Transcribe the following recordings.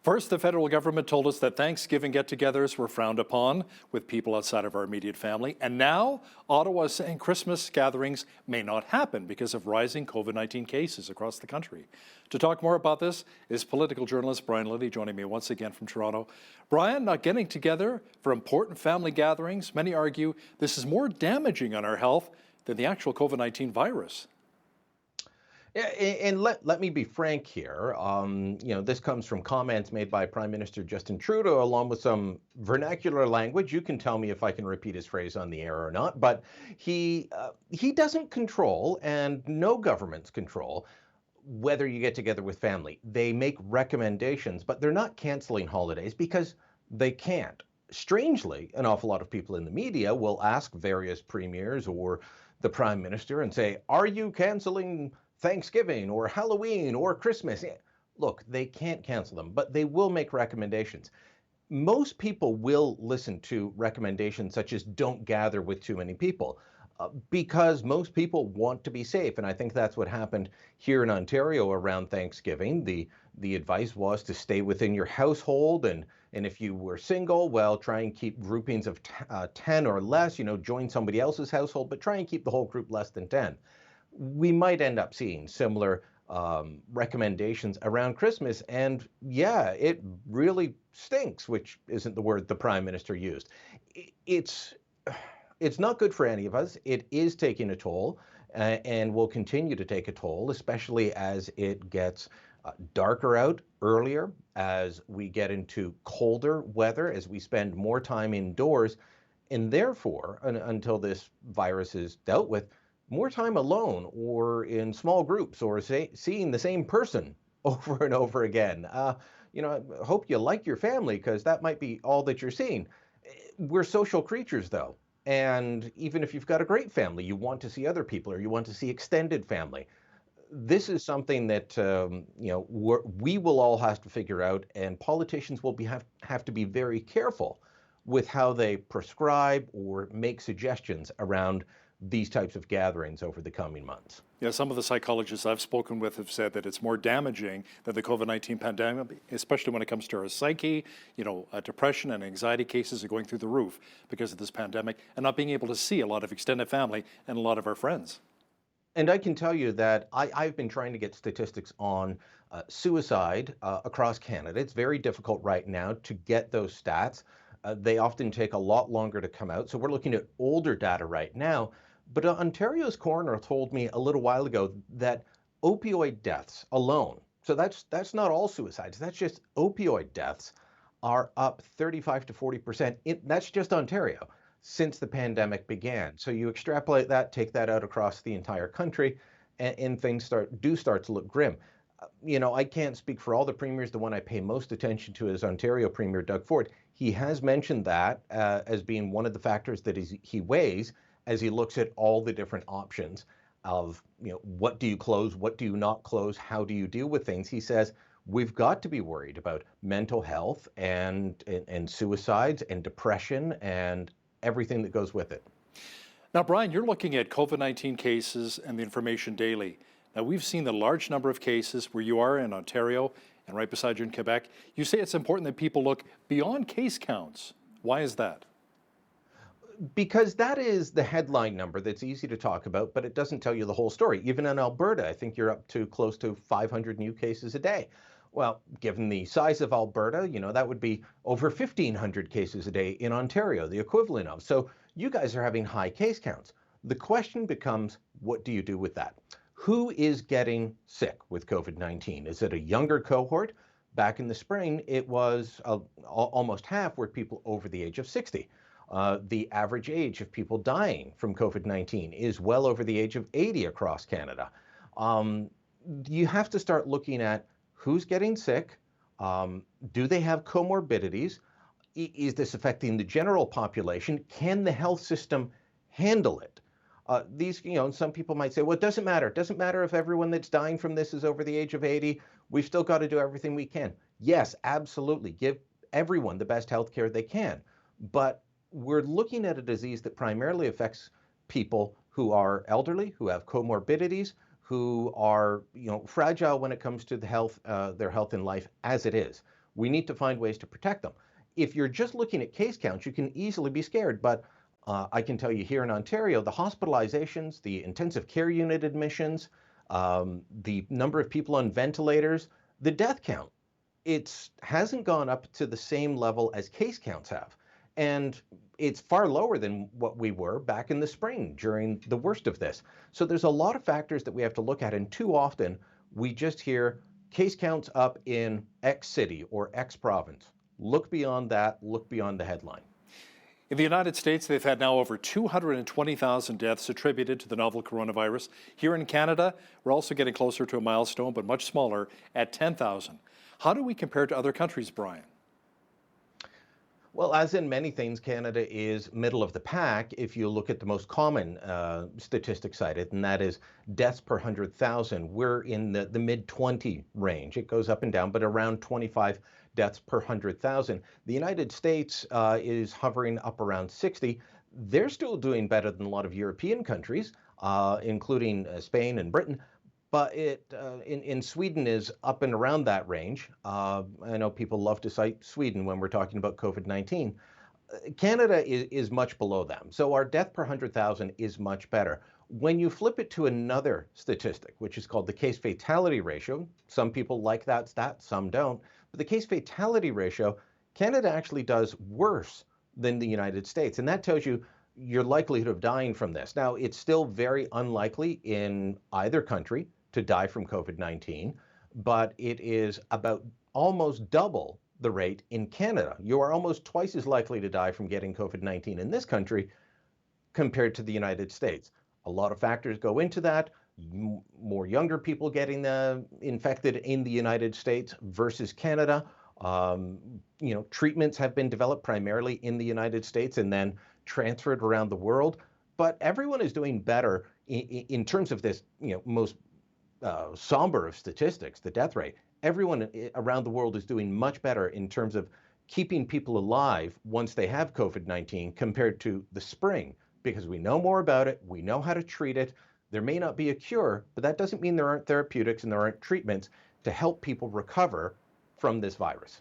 First, the federal government told us that Thanksgiving get-togethers were frowned upon with people outside of our immediate family. And now, Ottawa is saying Christmas gatherings may not happen because of rising COVID-19 cases across the country. To talk more about this is political journalist Brian Lilley, joining me once again from Toronto. Brian, not getting together for important family gatherings, many argue this is more damaging on our health than the actual COVID-19 virus. Yeah, and let me be frank here. This comes from comments made by Prime Minister Justin Trudeau, along with some vernacular language. You can tell me if I can repeat his phrase on the air or not. But he doesn't control, and no governments control, whether you get together with family. They make recommendations, but they're not canceling holidays because they can't. Strangely, an awful lot of people in the media will ask various premiers or the Prime Minister and say, "Are you canceling Thanksgiving or Halloween or Christmas?" Look, they can't cancel them, but they will make recommendations. Most people will listen to recommendations such as don't gather with too many people because most people want to be safe. And I think that's what happened here in Ontario around Thanksgiving. The advice was to stay within your household. And if you were single, well, try and keep groupings of 10 or less, join somebody else's household, but try and keep the whole group less than 10. We might end up seeing similar recommendations around Christmas. And yeah, it really stinks, which isn't the word the Prime Minister used. It's not good for any of us. It is taking a toll and will continue to take a toll, especially as it gets darker out earlier, as we get into colder weather, as we spend more time indoors, and therefore, until this virus is dealt with, more time alone or in small groups or seeing the same person over and over again. I hope you like your family because that might be all that you're seeing. We're social creatures though. And even if you've got a great family, you want to see other people or you want to see extended family. This is something that, we will all have to figure out, and politicians will have to be very careful with how they prescribe or make suggestions around these types of gatherings over the coming months. Yeah, some of the psychologists I've spoken with have said that it's more damaging than the COVID-19 pandemic, especially when it comes to our psyche. Depression and anxiety cases are going through the roof because of this pandemic and not being able to see a lot of extended family and a lot of our friends. And I can tell you that I've been trying to get statistics on suicide across Canada. It's very difficult right now to get those stats. They often take a lot longer to come out. So we're looking at older data right now. But Ontario's coroner told me a little while ago that opioid deaths alone, so that's not all suicides, that's just opioid deaths, are up 35 to 40%. That's just Ontario since the pandemic began. So you extrapolate that, take that out across the entire country, and things start to look grim. I can't speak for all the premiers. The one I pay most attention to is Ontario Premier Doug Ford. He has mentioned that as being one of the factors that he weighs as he looks at all the different options of, what do you close, what do you not close, how do you deal with things. He says we've got to be worried about mental health and suicides and depression and everything that goes with it. Now, Brian, you're looking at COVID-19 cases and the information daily. Now, we've seen the large number of cases where you are in Ontario and right beside you in Quebec. You say it's important that people look beyond case counts. Why is that? Because that is the headline number that's easy to talk about, but it doesn't tell you the whole story. Even in Alberta, I think you're up to close to 500 new cases a day. Well, given the size of Alberta, that would be over 1,500 cases a day in Ontario, the equivalent of. So you guys are having high case counts. The question becomes, what do you do with that? Who is getting sick with COVID-19? Is it a younger cohort? Back in the spring, it was almost half were people over the age of 60. The average age of people dying from COVID-19 is well over the age of 80 across Canada. You have to start looking at who's getting sick. Do they have comorbidities? Is this affecting the general population? Can the health system handle it? Some people might say, well, it doesn't matter. It doesn't matter if everyone that's dying from this is over the age of 80. We've still got to do everything we can. Yes, absolutely. Give everyone the best health care they can. But we're looking at a disease that primarily affects people who are elderly, who have comorbidities, who are fragile when it comes to their health in life as it is. We need to find ways to protect them. If you're just looking at case counts, you can easily be scared. But I can tell you here in Ontario, the hospitalizations, the intensive care unit admissions, the number of people on ventilators, the death count, it hasn't gone up to the same level as case counts have. And it's far lower than what we were back in the spring during the worst of this. So there's a lot of factors that we have to look at. And too often we just hear case counts up in X city or X province. Look beyond that, look beyond the headline. In the United States, they've had now over 220,000 deaths attributed to the novel coronavirus. Here in Canada, we're also getting closer to a milestone, but much smaller, at 10,000. How do we compare to other countries, Brian? Well, as in many things, Canada is middle of the pack if you look at the most common statistic cited, and that is deaths per 100,000. We're in the mid-20 range. It goes up and down, but around 25 deaths per 100,000. The United States is hovering up around 60. They're still doing better than a lot of European countries, including Spain and Britain. But it in Sweden is up and around that range. I know people love to cite Sweden when we're talking about COVID-19. Canada is much below them. So our death per 100,000 is much better. When you flip it to another statistic, which is called the case fatality ratio, some people like that stat, some don't. But the case fatality ratio, Canada actually does worse than the United States. And that tells you your likelihood of dying from this. Now, it's still very unlikely in either country to die from COVID-19, but it is about almost double the rate in Canada. You are almost twice as likely to die from getting COVID-19 in this country compared to the United States. A lot of factors go into that. More younger people getting infected in the United States versus Canada. Treatments have been developed primarily in the United States and then transferred around the world. But everyone is doing better in terms of this, most somber of statistics, the death rate. Everyone around the world is doing much better in terms of keeping people alive once they have COVID-19 compared to the spring, because we know more about it, we know how to treat it. There may not be a cure, but that doesn't mean there aren't therapeutics and there aren't treatments to help people recover from this virus.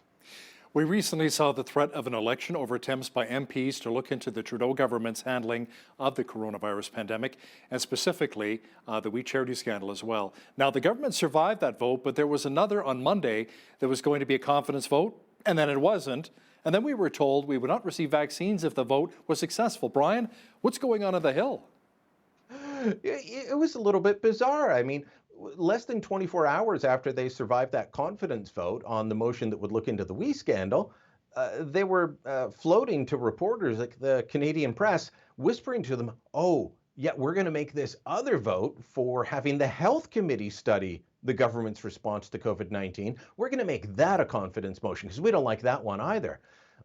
We recently saw the threat of an election over attempts by MPs to look into the Trudeau government's handling of the coronavirus pandemic, and specifically the We Charity scandal as well. Now, the government survived that vote, but there was another on Monday that was going to be a confidence vote, and then it wasn't. And then we were told we would not receive vaccines if the vote was successful. Brian, what's going on the Hill? It was a little bit bizarre. I mean, less than 24 hours after they survived that confidence vote on the motion that would look into the We scandal, they were floating to reporters like the Canadian press, whispering to them, oh, yeah, we're going to make this other vote for having the health committee study the government's response to COVID-19. We're going to make that a confidence motion because we don't like that one either.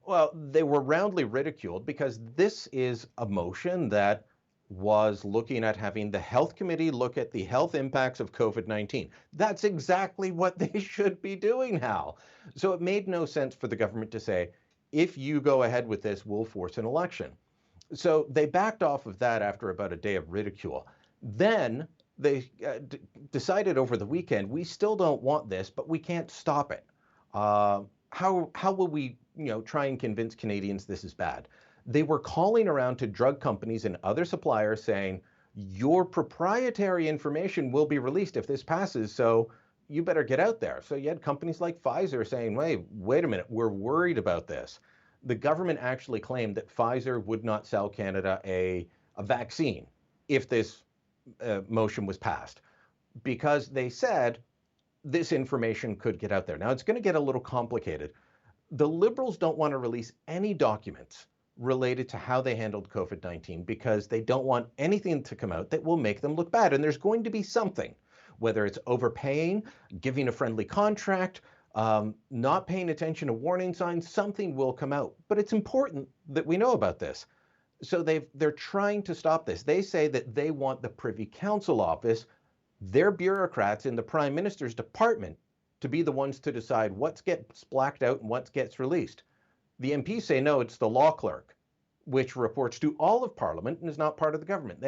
Well, they were roundly ridiculed because this is a motion that was looking at having the health committee look at the health impacts of COVID-19. That's exactly what they should be doing, Hal. So it made no sense for the government to say, if you go ahead with this, we'll force an election. So they backed off of that after about a day of ridicule. Then they decided over the weekend, we still don't want this, but we can't stop it. How will we try and convince Canadians this is bad? They were calling around to drug companies and other suppliers saying, your proprietary information will be released if this passes, so you better get out there. So you had companies like Pfizer saying, wait a minute, we're worried about this. The government actually claimed that Pfizer would not sell Canada a vaccine if this motion was passed, because they said this information could get out there. Now, it's going to get a little complicated. The Liberals don't want to release any documents related to how they handled COVID-19 because they don't want anything to come out that will make them look bad. And there's going to be something, whether it's overpaying, giving a friendly contract, not paying attention to warning signs, something will come out. But it's important that we know about this. So they're trying to stop this. They say that they want the Privy Council office, their bureaucrats in the Prime Minister's department, to be the ones to decide what gets blacked out and what gets released. The MPs say, no, it's the law clerk, which reports to all of Parliament and is not part of the government.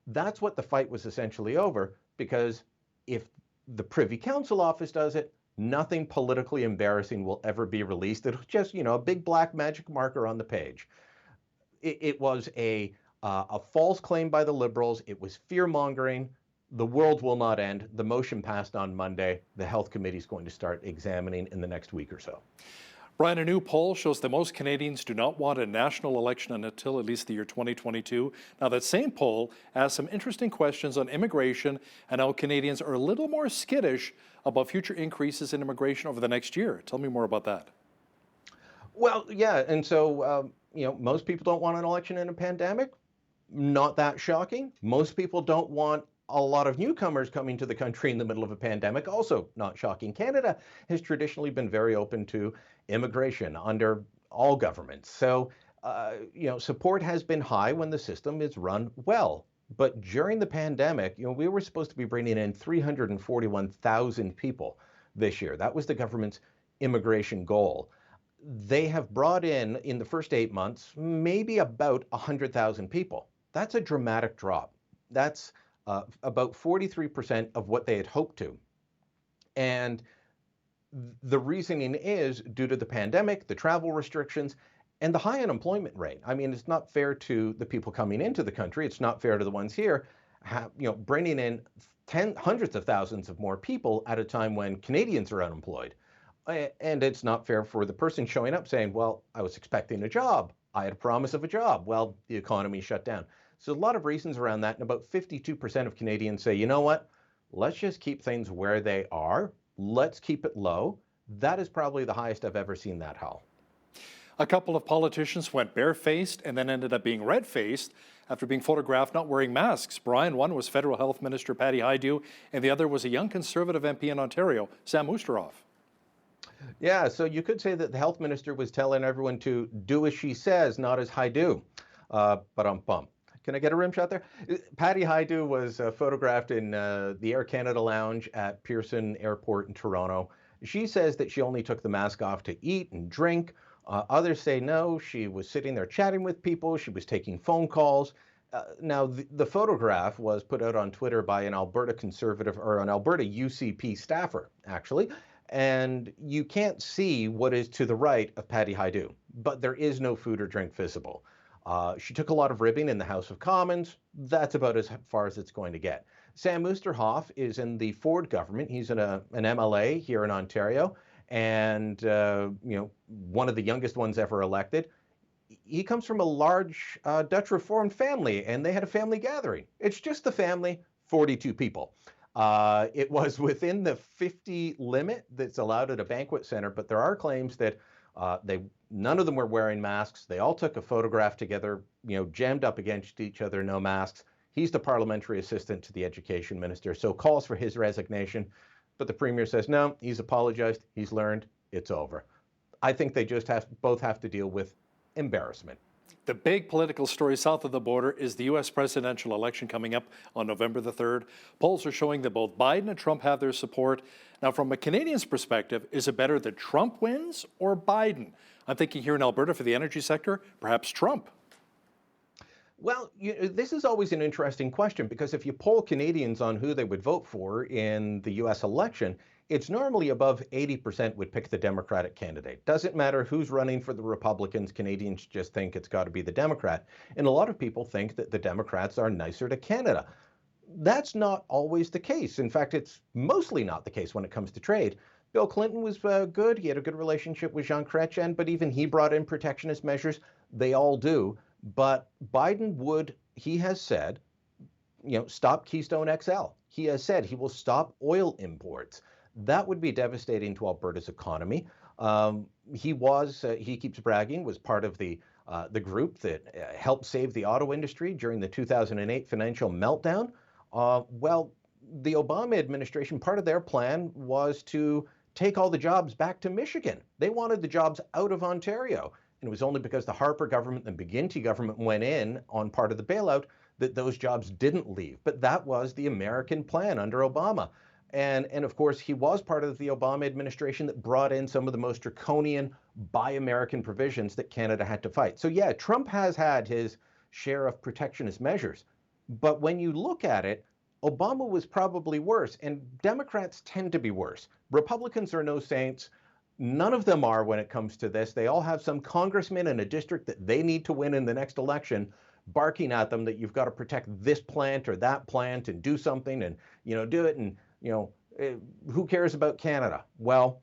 That's what the fight was essentially over, because if the Privy Council office does it, Nothing politically embarrassing will ever be released. It'll just, a big black magic marker on the page. It was a false claim by the Liberals. It was fear-mongering. The world will not end. The motion passed on Monday. The Health Committee is going to start examining in the next week or so. Brian, a new poll shows that most Canadians do not want a national election until at least the year 2022. Now, that same poll asks some interesting questions on immigration and how Canadians are a little more skittish about future increases in immigration over the next year. Tell me more about that. Well, yeah, and so, most people don't want an election in a pandemic. Not that shocking. Most people don't want a lot of newcomers coming to the country in the middle of a pandemic. Also not shocking. Canada has traditionally been very open to immigration under all governments. So, support has been high when the system is run well. But during the pandemic, we were supposed to be bringing in 341,000 people this year. That was the government's immigration goal. They have brought in the first 8 months, maybe about 100,000 people. That's a dramatic drop. That's about 43% of what they had hoped to. And the reasoning is due to the pandemic, the travel restrictions, and the high unemployment rate. I mean, it's not fair to the people coming into the country. It's not fair to the ones here, bringing in hundreds of thousands of more people at a time when Canadians are unemployed. And it's not fair for the person showing up saying, well, I was expecting a job. I had a promise of a job. Well, the economy shut down. So a lot of reasons around that. And about 52% of Canadians say, you know what? Let's just keep things where they are. Let's keep it low. That is probably the highest I've ever seen that, Hal. A couple of politicians went barefaced and then ended up being red-faced after being photographed not wearing masks. Brian, one was Federal Health Minister Patty Hajdu, and the other was a young Conservative MP in Ontario, Sam Oosterhoff. Yeah, so you could say that the health minister was telling everyone to do as she says, not as Hajdu. But I'm bummed. Can I get a rim shot there? Patty Hajdu was photographed in the Air Canada lounge at Pearson Airport in Toronto. She says that she only took the mask off to eat and drink. Others say no, she was sitting there chatting with people. She was taking phone calls. Now, the photograph was put out on Twitter by an Alberta Conservative, or an Alberta UCP staffer, actually. And you can't see what is to the right of Patty Hajdu, but there is no food or drink visible. She took a lot of ribbing in the House of Commons. That's about as far as it's going to get. Sam Oosterhoff is in the Ford government. He's an MLA here in Ontario, and one of the youngest ones ever elected. He comes from a large Dutch Reformed family, and they had a family gathering. It's just the family, 42 people. It was within the 50 limit that's allowed at a banquet center, but there are claims that none of them were wearing masks. They all took a photograph together, jammed up against each other, no masks. He's the parliamentary assistant to the education minister, so calls for his resignation. But the premier says, no, he's apologized, he's learned, it's over. I think they just both have to deal with embarrassment. The big political story south of the border is the U.S. presidential election coming up on November the 3rd. Polls are showing that both Biden and Trump have their support. Now, from a Canadian's perspective, is it better that Trump wins or Biden? I'm thinking here in Alberta for the energy sector, perhaps Trump. Well, this is always an interesting question because if you poll Canadians on who they would vote for in the U.S. election, it's normally above 80% would pick the Democratic candidate. Doesn't matter who's running for the Republicans, Canadians just think it's got to be the Democrat. And a lot of people think that the Democrats are nicer to Canada. That's not always the case. In fact, it's mostly not the case when it comes to trade. Bill Clinton was good. He had a good relationship with Jean Chrétien, but even he brought in protectionist measures. They all do. But Biden would, he has said, stop Keystone XL. He has said he will stop oil imports. That would be devastating to Alberta's economy. He keeps bragging, was part of the group that helped save the auto industry during the 2008 financial meltdown. Well, the Obama administration, part of their plan was to take all the jobs back to Michigan. They wanted the jobs out of Ontario. And it was only because the Harper government and the McGuinty government went in on part of the bailout that those jobs didn't leave. But that was the American plan under Obama. And of course, he was part of the Obama administration that brought in some of the most draconian Buy American provisions that Canada had to fight. So yeah, Trump has had his share of protectionist measures. But when you look at it, Obama was probably worse, and Democrats tend to be worse. Republicans are no saints. None of them are when it comes to this. They all have some congressman in a district that they need to win in the next election barking at them that you've got to protect this plant or that plant and do something and, do it. And, who cares about Canada? Well,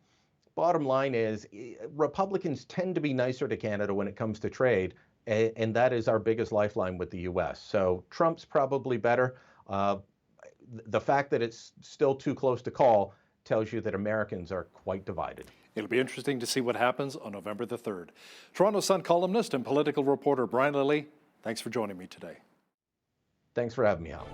bottom line is Republicans tend to be nicer to Canada when it comes to trade, and that is our biggest lifeline with the U.S. So Trump's probably better. The fact that it's still too close to call tells you that Americans are quite divided. It'll be interesting to see what happens on November the 3rd. Toronto Sun columnist and political reporter Brian Lilley, thanks for joining me today. Thanks for having me, Al.